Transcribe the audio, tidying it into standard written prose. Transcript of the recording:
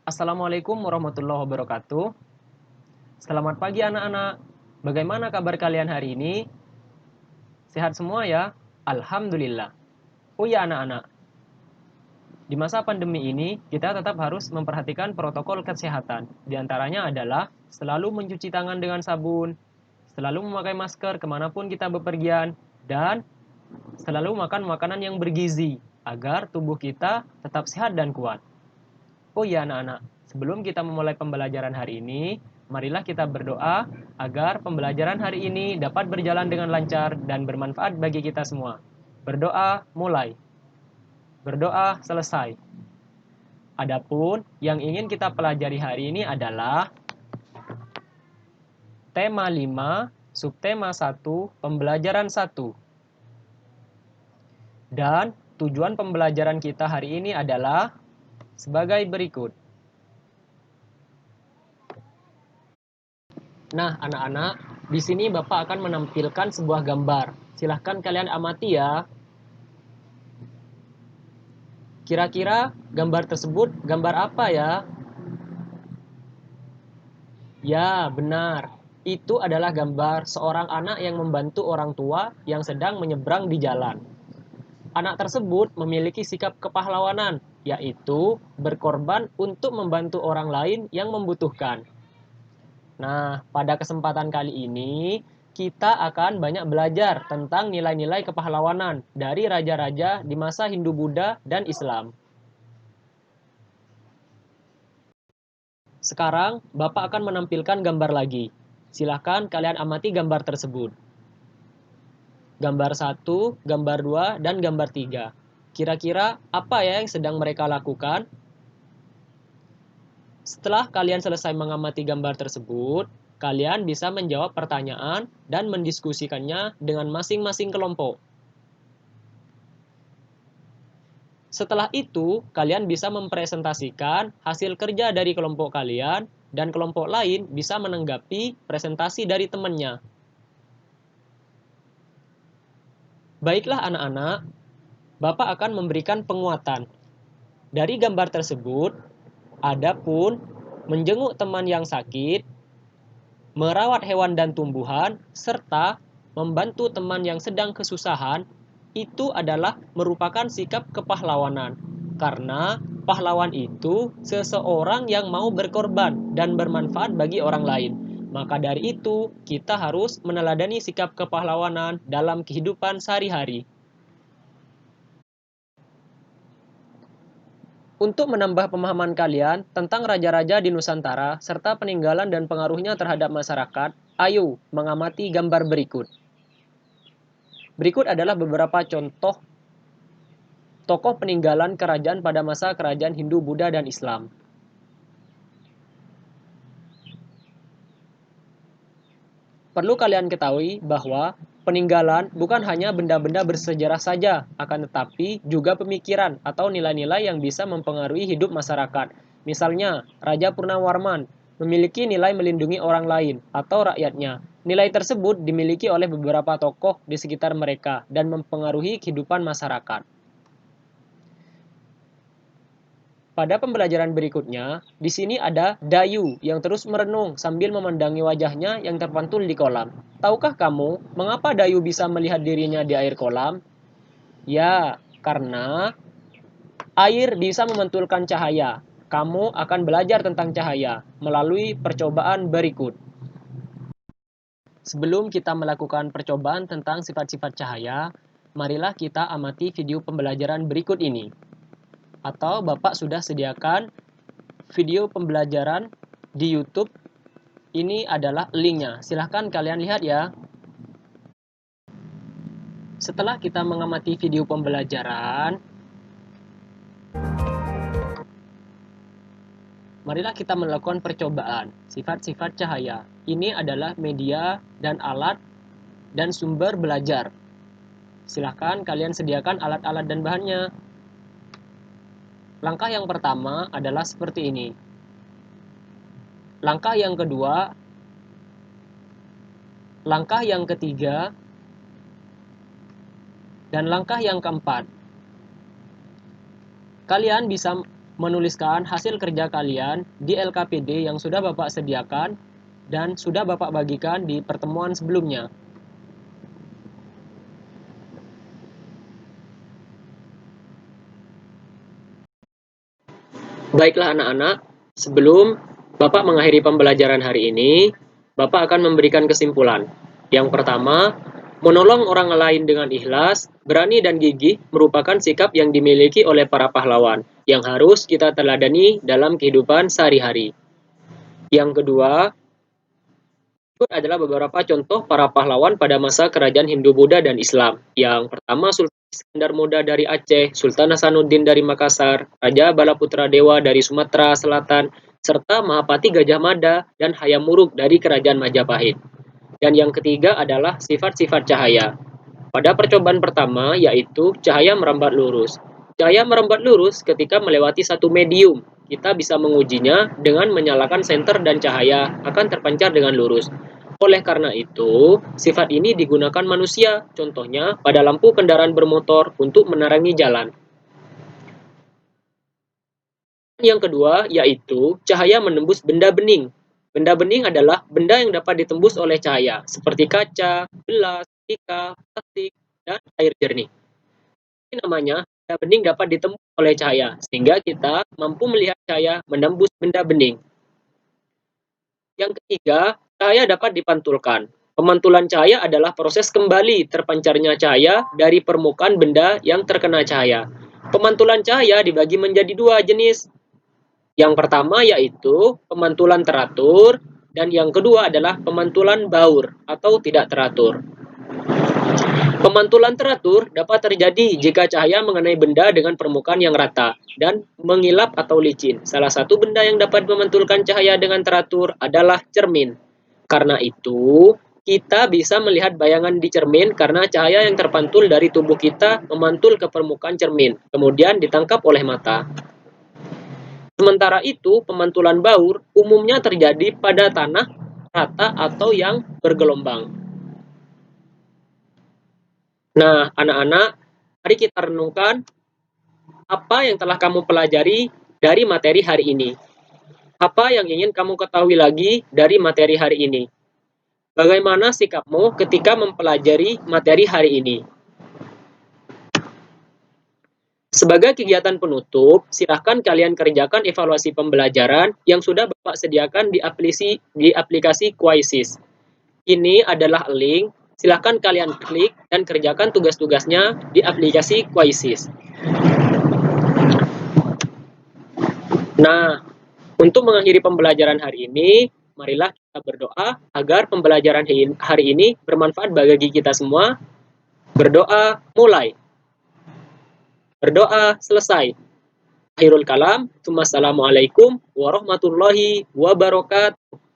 Assalamualaikum warahmatullahi wabarakatuh. Selamat pagi anak-anak. Bagaimana kabar kalian hari ini? Sehat semua ya? Alhamdulillah. Oh ya anak-anak, di masa pandemi ini kita tetap harus memperhatikan protokol kesehatan. Di antaranya adalah selalu mencuci tangan dengan sabun, selalu memakai masker kemanapun kita bepergian, dan selalu makan makanan yang bergizi agar tubuh kita tetap sehat dan kuat. Oh iya anak-anak, sebelum kita memulai pembelajaran hari ini, marilah kita berdoa agar pembelajaran hari ini dapat berjalan dengan lancar dan bermanfaat bagi kita semua. Berdoa mulai, berdoa selesai. Adapun yang ingin kita pelajari hari ini adalah tema 5, subtema 1, pembelajaran 1. Dan tujuan pembelajaran kita hari ini adalah sebagai berikut. Nah, anak-anak, di sini Bapak akan menampilkan sebuah gambar. Silahkan kalian amati ya. Kira-kira gambar tersebut gambar apa ya? Ya, benar. Itu adalah gambar seorang anak yang membantu orang tua yang sedang menyeberang di jalan. Anak tersebut memiliki sikap kepahlawanan, yaitu berkorban untuk membantu orang lain yang membutuhkan. Nah, pada kesempatan kali ini, kita akan banyak belajar tentang nilai-nilai kepahlawanan dari raja-raja di masa Hindu-Buddha dan Islam. Sekarang, Bapak akan menampilkan gambar lagi. Silahkan kalian amati gambar tersebut. Gambar 1, gambar 2, dan gambar 3. Kira-kira apa ya yang sedang mereka lakukan? Setelah kalian selesai mengamati gambar tersebut, kalian bisa menjawab pertanyaan dan mendiskusikannya dengan masing-masing kelompok. Setelah itu, kalian bisa mempresentasikan hasil kerja dari kelompok kalian dan kelompok lain bisa menanggapi presentasi dari temannya. Baiklah anak-anak, Bapak akan memberikan penguatan. Dari gambar tersebut, ada pun menjenguk teman yang sakit, merawat hewan dan tumbuhan, serta membantu teman yang sedang kesusahan, itu adalah merupakan sikap kepahlawanan. Karena pahlawan itu seseorang yang mau berkorban dan bermanfaat bagi orang lain. Maka dari itu, kita harus meneladani sikap kepahlawanan dalam kehidupan sehari-hari. Untuk menambah pemahaman kalian tentang raja-raja di Nusantara serta peninggalan dan pengaruhnya terhadap masyarakat, ayo mengamati gambar berikut. Berikut adalah beberapa contoh tokoh peninggalan kerajaan pada masa kerajaan Hindu, Buddha, dan Islam. Perlu kalian ketahui bahwa peninggalan bukan hanya benda-benda bersejarah saja, akan tetapi juga pemikiran atau nilai-nilai yang bisa mempengaruhi hidup masyarakat. Misalnya, Raja Purnawarman memiliki nilai melindungi orang lain atau rakyatnya. Nilai tersebut dimiliki oleh beberapa tokoh di sekitar mereka dan mempengaruhi kehidupan masyarakat. Pada pembelajaran berikutnya, di sini ada Dayu yang terus merenung sambil memandangi wajahnya yang terpantul di kolam. Tahukah kamu mengapa Dayu bisa melihat dirinya di air kolam? Ya, karena air bisa memantulkan cahaya. Kamu akan belajar tentang cahaya melalui percobaan berikut. Sebelum kita melakukan percobaan tentang sifat-sifat cahaya, marilah kita amati video pembelajaran berikut ini. Atau Bapak sudah sediakan video pembelajaran di YouTube. Ini adalah linknya. Silahkan kalian lihat ya. Setelah kita mengamati video pembelajaran, marilah kita melakukan percobaan sifat-sifat cahaya. Ini adalah media dan alat dan sumber belajar. Silahkan kalian sediakan alat-alat dan bahannya. Langkah yang pertama adalah seperti ini. Langkah yang kedua, langkah yang ketiga, dan langkah yang keempat. Kalian bisa menuliskan hasil kerja kalian di LKPD yang sudah Bapak sediakan dan sudah Bapak bagikan di pertemuan sebelumnya. Baiklah anak-anak, sebelum Bapak mengakhiri pembelajaran hari ini, Bapak akan memberikan kesimpulan. Yang pertama, menolong orang lain dengan ikhlas, berani dan gigih merupakan sikap yang dimiliki oleh para pahlawan yang harus kita teladani dalam kehidupan sehari-hari. Yang kedua, berikut adalah beberapa contoh para pahlawan pada masa kerajaan Hindu-Buddha dan Islam. Yang pertama, Sultan Iskandar Muda dari Aceh, Sultan Hasanuddin dari Makassar, Raja Balaputra Dewa dari Sumatera Selatan, serta Mahapati Gajah Mada dan Hayam Wuruk dari Kerajaan Majapahit. Dan yang ketiga adalah sifat-sifat cahaya. Pada percobaan pertama, yaitu cahaya merambat lurus. Cahaya merambat lurus ketika melewati satu medium. Kita bisa mengujinya dengan menyalakan senter dan cahaya akan terpancar dengan lurus. Oleh karena itu, sifat ini digunakan manusia, contohnya pada lampu kendaraan bermotor untuk menerangi jalan. Yang kedua, yaitu cahaya menembus benda bening. Benda bening adalah benda yang dapat ditembus oleh cahaya, seperti kaca, gelas, pika, plastik, dan air jernih. Ini namanya benda bening dapat ditembus oleh cahaya, sehingga kita mampu melihat cahaya menembus benda bening. Yang ketiga, cahaya dapat dipantulkan. Pemantulan cahaya adalah proses kembali terpancarnya cahaya dari permukaan benda yang terkena cahaya. Pemantulan cahaya dibagi menjadi dua jenis. Yang pertama yaitu pemantulan teratur, dan yang kedua adalah pemantulan baur atau tidak teratur. Pemantulan teratur dapat terjadi jika cahaya mengenai benda dengan permukaan yang rata dan mengilap atau licin. Salah satu benda yang dapat memantulkan cahaya dengan teratur adalah cermin. Karena itu, kita bisa melihat bayangan di cermin karena cahaya yang terpantul dari tubuh kita memantul ke permukaan cermin, kemudian ditangkap oleh mata. Sementara itu, pemantulan baur umumnya terjadi pada tanah rata atau yang bergelombang. Nah, anak-anak, mari kita renungkan apa yang telah kamu pelajari dari materi hari ini. Apa yang ingin kamu ketahui lagi dari materi hari ini? Bagaimana sikapmu ketika mempelajari materi hari ini? Sebagai kegiatan penutup, silahkan kalian kerjakan evaluasi pembelajaran yang sudah Bapak sediakan di aplikasi Quizizz. Ini adalah link, silahkan kalian klik dan kerjakan tugas-tugasnya di aplikasi Quizizz. Nah, untuk mengakhiri pembelajaran hari ini, marilah kita berdoa agar pembelajaran hari ini bermanfaat bagi kita semua. Berdoa mulai. Berdoa selesai. Akhirul kalam. Assalamualaikum warahmatullahi wabarakatuh.